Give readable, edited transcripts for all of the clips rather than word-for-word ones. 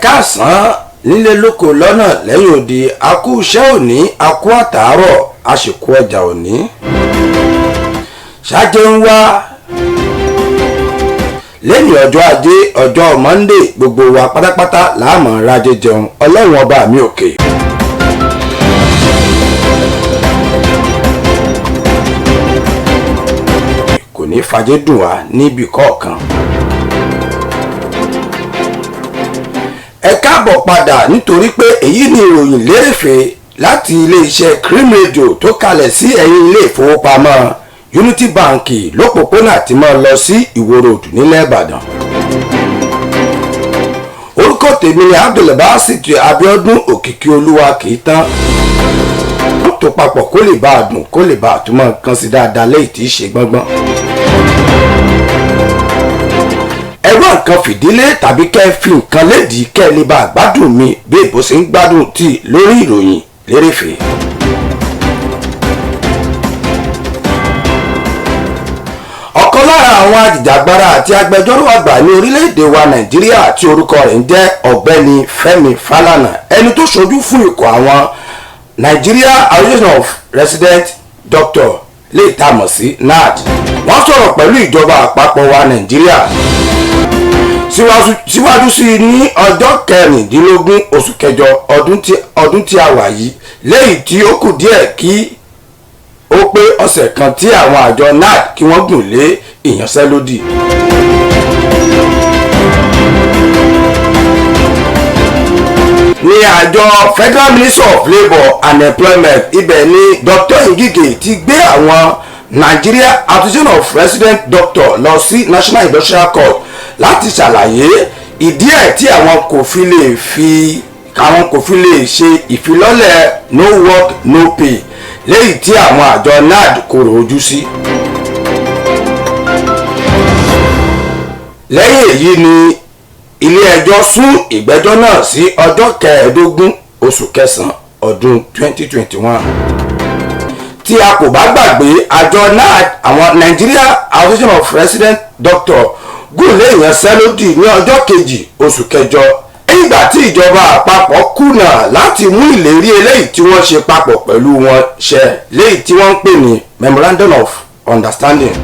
káàsán nílé lóko lọ́nà lẹ́yìn òde akú iṣẹ́ òní akú àtàárọ̀ àṣekú ọjà òní. ṣáájú ń wá lẹ́yìn ọjọ́ ajé ọjọ́ Monday gbogbo wa pátápátá láàmú rájẹ jẹun ọlọ́run ọba mi òkè. kò ní fàjẹ dùn wá níbi kọ̀ọ̀kan. ẹ káàbọ̀ padà nítorí pé èyí ni ìròyìn lérèfé láti iléeṣẹ́ Cream Radio tó kalẹ̀ sí ẹ̀yìn ilé ìfowópamọ́ Unity Bank lópòpónà tí máa lọ sí Ìwó Road nílẹ̀ Ìbàdàn. orúkọ tèmi ni Abdulbasit Okiki olúwa kì í tán. wọ́n tó papọ̀ kó lè bá a dùn kó lè bá a tún máa kan sí dáadáa lẹ́yìn tí í ṣe gbọ́ngbọ́n. ẹ̀rọ nǹkan fìdílé tàbí kẹ́ ẹ fi nǹkan lédìí kẹ́ ẹ lè bá gbádùn mi bí èbó ṣe ń gbádùn tí lórí ìròyìn lérèfé. ọ̀kan lára àwọn ajìjàgbara àti agbẹjọ́rò àgbà ní orílẹ̀-èdè wa Nàìjíríà tí orúkọ rẹ̀ ń jẹ́ ọ̀gbẹ́ni Fẹ́mi Fálànà ẹni tó ṣojú fún ikọ̀ àwọn Nigeria Association of Resident Doctor lè tá a mọ̀ sí NARD wọ́n sọ̀rọ̀ pẹ̀lú ìjọba àpapọ̀ wa Nàìjíríà síwájú sí ní ọjọ́ 16 oṣù kẹjọ ọdún tí a wà yìí lẹ́yìn tí ó kù díẹ̀ kí ó pé ọ̀sẹ̀ kan tí àwọn àjọ NARD kí wọ́n gùn lé ìyanṣẹ́lódì. ní àjọ Federal Ministry of Labour and Employment ibẹ̀ ni Dr. Okiki ti gbé àwọn Nigeria Association of Resident Doctor lọ sí National Industrial Court láti ṣàlàyé ìdí ẹ̀ tí àwọn kò fi lè ṣe ìfilọ́lẹ̀ no work no pay lẹ́yìn tí àwọn àjọ NARD kòrò ojú sí. lẹ́yìn èyí ni ilé-ẹjọ́ sún ìgbẹ́jọ́ náà sí ọjọ́ 15 oṣù kẹsàn-án ọdún 2021. tí a kò bá gbàgbé àjọ NARD àwọn Nigeria Association of Resident Doctor gùn lé ìyanṣẹ́lódì ní ọjọ́ 2 oṣù kẹjọ nígbà tí ìjọba àpapọ̀ kùnà láti mú ìlérí eléyìí tí wọ́n ṣe papọ̀ pẹ̀lú wọn ṣẹ léyìí tí wọ́n ń pè ní Memorandum of Understanding.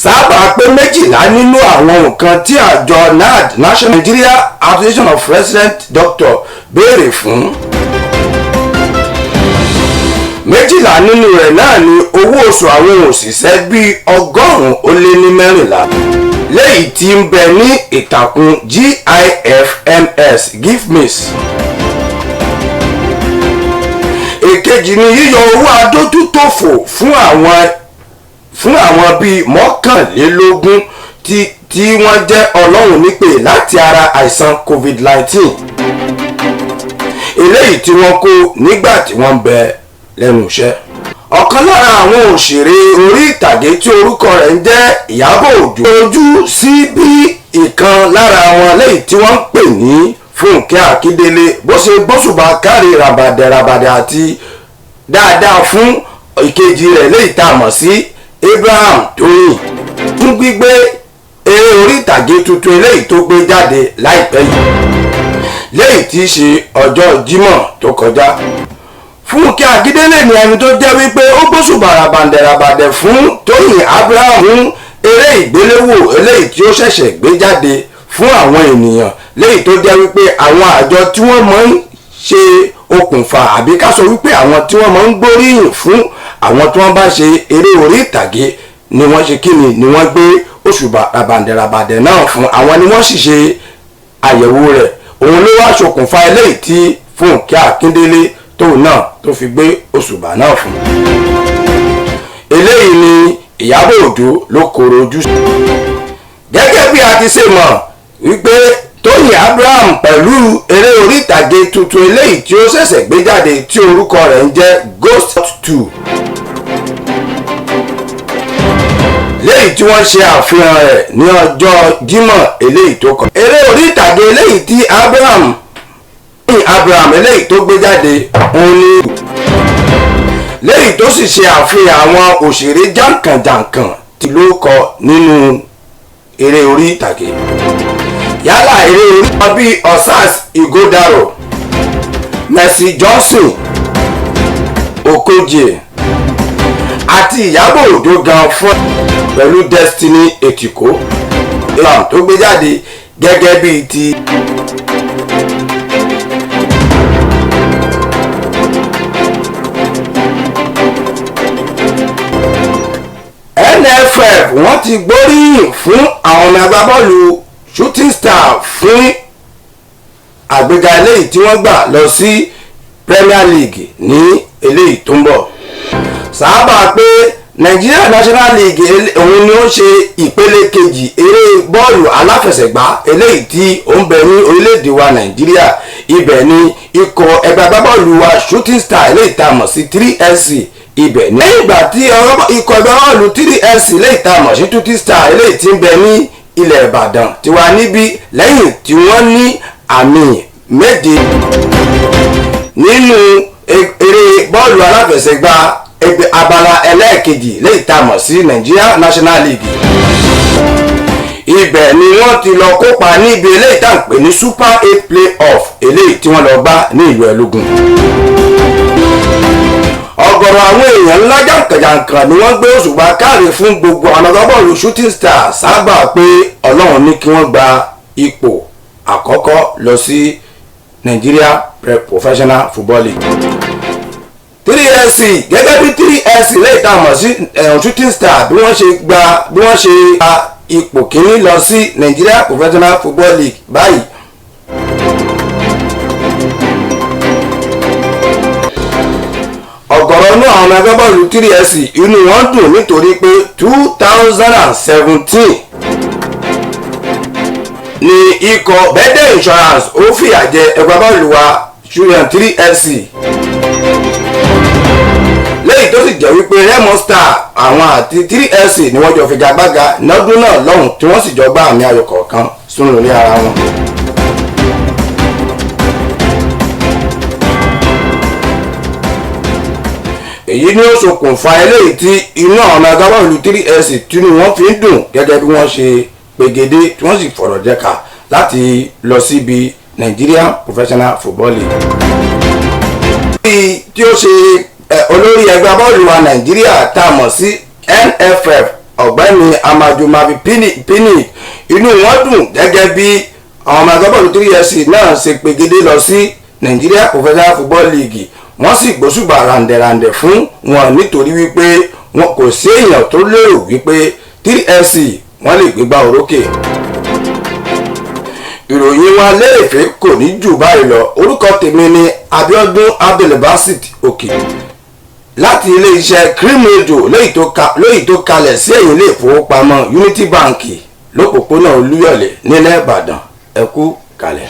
sábà pé 12 nínú àwọn nǹkan tí àjọ NARD National Nigeria Association of Resident Doctor béèrè fún. 12 nínú rẹ̀ náà ni owó oṣù àwọn òṣìṣẹ́ bíi 114 lẹ́yìn tí ń bẹ ní ìtàkùn GIFMS GIFMIS. èkejì ni yíyọ owó adójútòfò fún àwọn bíi 21 tí wọ́n jẹ́ ọlọ́run nípè láti ara àìsàn COVID-19 eléyìí tí wọ́n kó nígbà tí wọ́n ń bẹ lẹ́nu iṣẹ́. ọ̀kan lára àwọn òṣèré orí ìtàgé tí orúkọ rẹ̀ ń jẹ́ Ìyábọ̀ Òjó ojú sí bí ìkan lára wọn lẹ́yìn tí wọ́n ń pè ní Fúnkẹ́ Akíndélé bó ṣe gbóṣùbà kárí rabadẹ àti dáadáa fún ìkejì rẹ̀ lẹ́yìn tá a mọ̀ sí Abraham Tóyìn fún gbígbé eré orí ìtàgé tuntun eléyìí tó gbé jáde láìpẹ́ yìí lẹ́yìn tí í ṣe ọjọ́ Jímọ̀ tó kọjá. Fúnkẹ́ Akíndélé ni ẹni tó jẹ́ wípé ó gbóṣùbà rabandẹ̀ fún Tóyìn Abraham fún eré ìgbéléwò eléyìí tí ó ṣẹ̀ṣẹ̀ gbé jáde fún àwọn ènìyàn léyìí tó jẹ́ wípé àwọn àjọ tí wọ́n máa ń ṣe okùnfà àbí ká sọ wípé àwọn tí wọ́n máa ń gbóríyìn fún àwọn tí wọ́n bá ṣe eré orí ìtàgé ni wọ́n ṣe kíni ni wọ́n gbé òṣùbà rabandẹ̀ náà fún àwọn ni wọ́n sì ṣe àyẹ̀wò rẹ̀ òun ló wá ṣokùnfà eléyìí tí Fúnkẹ́ Akíndélé tóun náà tó fi gbé òṣùbà náà fún. eléyìí ni Ìyábọ̀ Òjó ló koro ojú sí. gẹ́gẹ́ bí a ti ṣe mọ̀ wípé Tóyìn Abraham pẹ̀lú eré orí ìtàgé tuntun eléyìí tí ó ṣẹ̀ṣẹ̀ gbé jáde tí orúkọ rẹ̀ ń jẹ́ Ghost 2 léyìí tí wọ́n ṣe àfihàn rẹ̀ ní ọjọ́ Jímọ̀ eléyìí tó kọ. eré orí ìtàgé eléyìí tí Abraham eléyìí tó gbé jáde òun ni léyìí tó sì ṣe àfihàn àwọn òṣèré jàǹkànjàǹkàn tí ló kọ nínú eré orí ìtàgé. yálà eré orí wọn bíi Osas Ighodaro, Mercy Johnson, Okoje àti Ìyábọ̀ Òjó gan fún pẹ̀lú Destiny Etiko tó gbé jáde gẹ́gẹ́ bíi ti NFF wọ́n ti gbóríyìn fún àwọn ọmọ agbábọ́ọ̀lù Shooting Star fún àgbéga eléyìí tí wọ́n gbà lọ sí Premier League ní eléyìí tó ń bọ̀. sábà pé Nigeria National League òun ni ó ń ṣe ìpele kejì eré bọ́ọ̀lù aláfẹsẹ̀gbá eléyìí tí ó ń bẹ ní orílẹ̀-èdè wa Nàìjíríà. Ibẹ̀ ni ikọ̀ ẹgbẹ́ agbábọ́ọ̀lù wa Shooting Star eléyìí tá a mọ̀ sí 3SC ibẹ̀ ní. lẹ́yìn ìgbà tí ikọ̀ ẹgbẹ́ bọ́ọ̀lù 3SC eléyìí tá a mọ̀ sí Shooting Star eléyìí tí ń bẹ ní ilẹ̀ Ìbàdàn ti wà níbí lẹ́yìn tí wọ́n ní àmì méje nínú eré bọ́ọ̀lù aláfẹsẹ̀gbá abala ẹlẹ́ẹ̀kejì lẹ́yìn tá a mọ̀ sí Nigeria National League. Ibẹ̀ ni wọ́n ti lọ kópa níbi eléyìí tá à ń pè ní Super 8 Play-off eléyìí tí wọ́n lọ gbá ní ìlú Ẹlógún. Ọ̀gọ̀rọ̀ àwọn èèyàn ńlá jàǹkànjàǹkàn ni wọ́n gbé òṣùpá káre fún gbogbo àwọn agbábọ́ọ̀lù Shooting Star sábà pé Ọlọ́run ní kí wọ́n gba ipò àkọ́kọ́ lọ sí Nigeria Professional Football League. 3SC gẹ́gẹ́ bí 3SC lẹ́yìn tá a mọ̀ sí Shooting Star bí wọ́n ṣe gba ipò kìíní lọ sí Nigeria Professional Football League báyìí. Ọ̀gọ̀rọ̀ náà àwọn agbábọ́ọ̀lù 3SC inú wọn dùn nítorí pé 2017 ni ikọ̀ Bẹ́dẹ̀ Insurance ó fìyà jẹ ẹgbẹ́ agbábọ́ọ̀lù wa 3SC lẹ́yìn tó sì jẹ́ wípé Remo Star àwọn àti 3SC ni wọ́n jọ figagbága lọ́dún náà lọ́hùn tí wọ́n sì jọ gbá àmì ayò kọ̀ọ̀kan sínú lórí ara wọn. èyí ni ó ṣokùnfà eléyìí tí inú àwọn agbábọ́ọ̀lù 3SC tínú wọn fi ń dùn gẹ́gẹ́ bí wọ́n ṣe pegedé tí wọ́n sì fọ̀rọ̀ jẹ́ka láti lọ síbi Nigeria Professional Football League. tí ó ṣe olórí ẹgbẹ́ bọ́ọ̀lù wa Nàìjíríà tá a mọ̀ sí NFF ọ̀gbẹ́ni Amadu Mabi Pini inú wọn dùn gẹ́gẹ́ bí àwọn ọmọ agbábọ́ọ̀lù 3SC náà ṣe pegedé lọ sí Nigeria Professional Football League. Wọ́n sì gbóṣùbà ràǹdẹ̀ràǹdẹ̀ fún wọn nítorí wípé wọn kò sí èèyàn tó lérò wípé 3SC wọ́n lè gbégbá orókè. ìròyìn wa lérèfé kò ní jù báyìí lọ. Orúkọ tèmi ni Abdulbasit Okiki láti ilé-iṣẹ́ Cream Radio lóyìí tó kalẹ̀ sí ẹ̀yìn ilé ìfowópamọ́ Unity Bank lópòpónà Olúyọ̀lé nílẹ̀ Ìbàdàn. ẹ kú kalẹ̀.